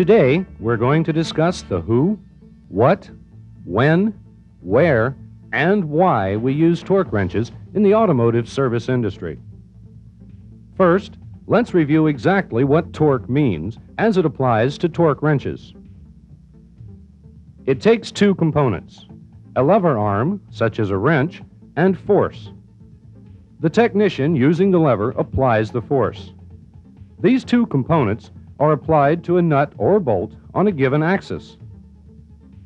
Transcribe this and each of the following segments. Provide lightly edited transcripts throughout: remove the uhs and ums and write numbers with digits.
Today, we're going to discuss the who, what, when, where, and why we use torque wrenches in the automotive service industry. First, let's review exactly what torque means as it applies to torque wrenches. It takes two components, a lever arm, such as a wrench, and force. The technician using the lever applies the force. These two components are applied to a nut or bolt on a given axis.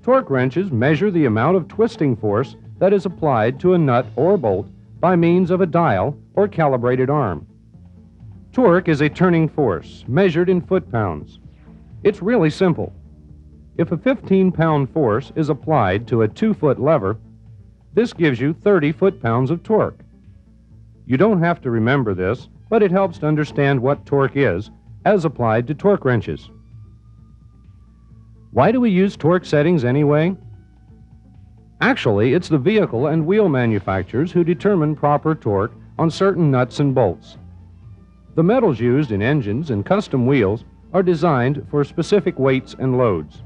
Torque wrenches measure the amount of twisting force that is applied to a nut or bolt by means of a dial or calibrated arm. Torque is a turning force measured in foot-pounds. It's really simple. If a 15-pound force is applied to a 2-foot lever, this gives you 30 foot-pounds of torque. You don't have to remember this, but it helps to understand what torque is as applied to torque wrenches. Why do we use torque settings anyway? Actually, it's the vehicle and wheel manufacturers who determine proper torque on certain nuts and bolts. The metals used in engines and custom wheels are designed for specific weights and loads.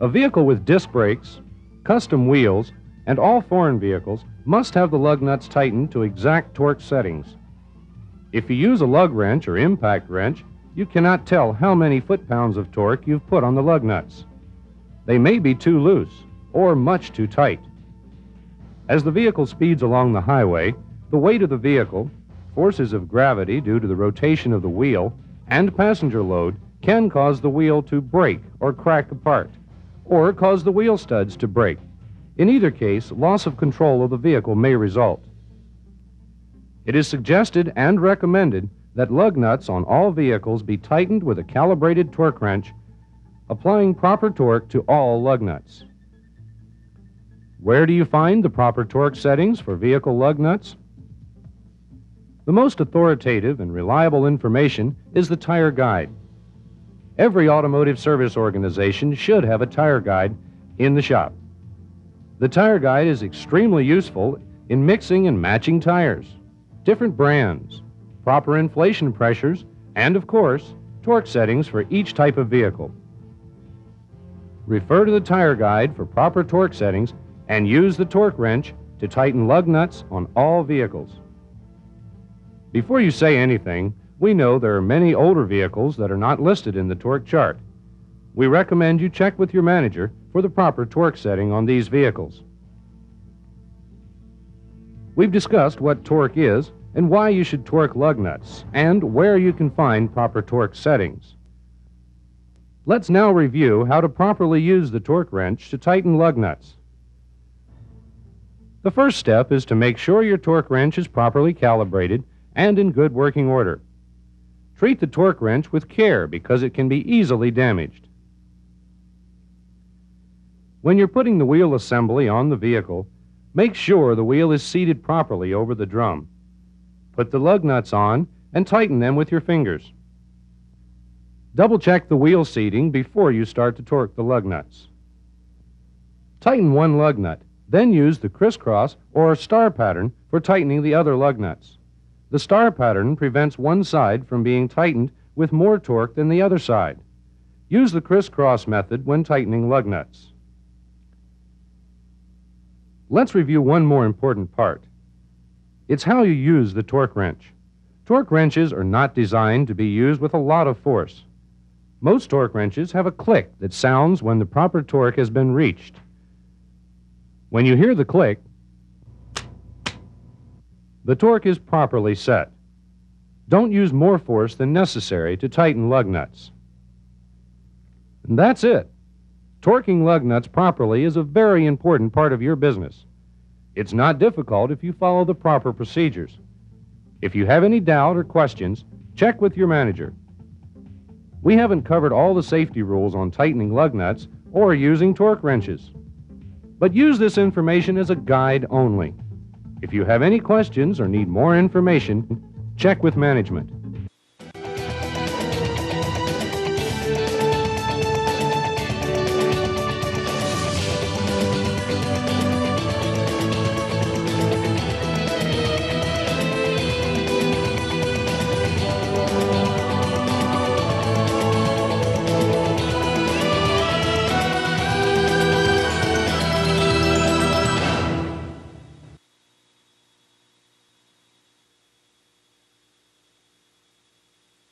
A vehicle with disc brakes, custom wheels, and all foreign vehicles must have the lug nuts tightened to exact torque settings. If you use a lug wrench or impact wrench, you cannot tell how many foot-pounds of torque you've put on the lug nuts. They may be too loose or much too tight. As the vehicle speeds along the highway, the weight of the vehicle, forces of gravity due to the rotation of the wheel, and passenger load can cause the wheel to break or crack apart, or cause the wheel studs to break. In either case, loss of control of the vehicle may result. It is suggested and recommended that lug nuts on all vehicles be tightened with a calibrated torque wrench, applying proper torque to all lug nuts. Where do you find the proper torque settings for vehicle lug nuts? The most authoritative and reliable information is the tire guide. Every automotive service organization should have a tire guide in the shop. The tire guide is extremely useful in mixing and matching tires, different brands, proper inflation pressures, and, of course, torque settings for each type of vehicle. Refer to the tire guide for proper torque settings and use the torque wrench to tighten lug nuts on all vehicles. Before you say anything, we know there are many older vehicles that are not listed in the torque chart. We recommend you check with your manager for the proper torque setting on these vehicles. We've discussed what torque is and why you should torque lug nuts and where you can find proper torque settings. Let's now review how to properly use the torque wrench to tighten lug nuts. The first step is to make sure your torque wrench is properly calibrated and in good working order. Treat the torque wrench with care because it can be easily damaged. When you're putting the wheel assembly on the vehicle, make sure the wheel is seated properly over the drum. Put the lug nuts on and tighten them with your fingers. Double-check the wheel seating before you start to torque the lug nuts. Tighten one lug nut, then use the crisscross or star pattern for tightening the other lug nuts. The star pattern prevents one side from being tightened with more torque than the other side. Use the crisscross method when tightening lug nuts. Let's review one more important part. It's how you use the torque wrench. Torque wrenches are not designed to be used with a lot of force. Most torque wrenches have a click that sounds when the proper torque has been reached. When you hear the click, the torque is properly set. Don't use more force than necessary to tighten lug nuts. And that's it. Torquing lug nuts properly is a very important part of your business. It's not difficult if you follow the proper procedures. If you have any doubt or questions, check with your manager. We haven't covered all the safety rules on tightening lug nuts or using torque wrenches. But use this information as a guide only. If you have any questions or need more information, check with management.